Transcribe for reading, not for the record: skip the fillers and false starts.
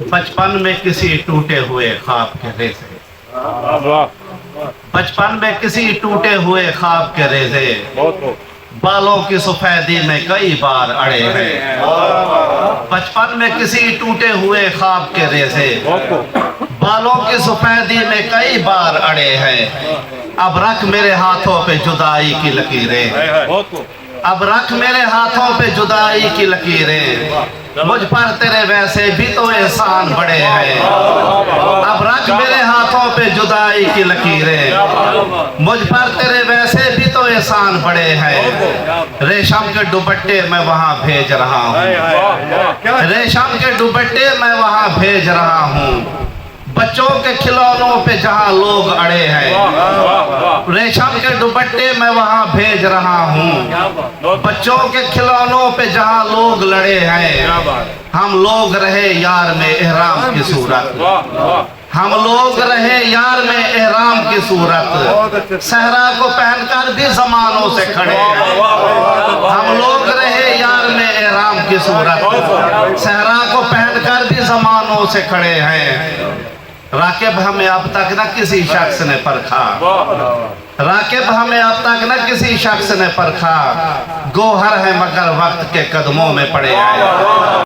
बचपन में किसी टूटे हुए ख्वाब के रेज़े, बचपन में किसी टूटे हुए ख्वाब के रेज़े बालों की सफेदी में कई बार अड़े हैं। बचपन में किसी टूटे हुए ख्वाब के रेज़े बालों की सफेदी में कई बार अड़े हैं। अब रख मेरे हाथों पे जुदाई की लकीरें, अब रख मेरे हाथों पे जुदाई की लकीरें, मुझ पर तेरे वैसे भी तो एहसान बड़े हैं। अब रख मेरे हाथों पे जुदाई की लकीरें, मुझ पर तेरे वैसे भी तो एहसान बड़े हैं। रेशम के दुपट्टे मैं वहाँ भेज रहा हूँ, रेशम के दुपट्टे मैं वहाँ भेज रहा हूँ, बच्चों के खिलौनों पे जहाँ लोग अड़े हैं। रेशम के दुपट्टे मैं वहाँ भेज रहा हूँ, बच्चों के खिलौनों पे जहाँ लोग लड़े हैं। हम लोग रहे यार में एहराम की सूरत, हम लोग रहे यार में एहराम की सूरत, सहरा को पहनकर भी जमानों से खड़े हैं। हम लोग रहे यार में एहराम की सूरत, सहरा को पहनकर भी जमानों से खड़े हैं। राकिब हमें अब तक न किसी शख्स ने परखा, राकिब हमें अब तक न किसी शख्स ने परखा, गोहर है मगर वक्त के कदमों में पड़े हैं।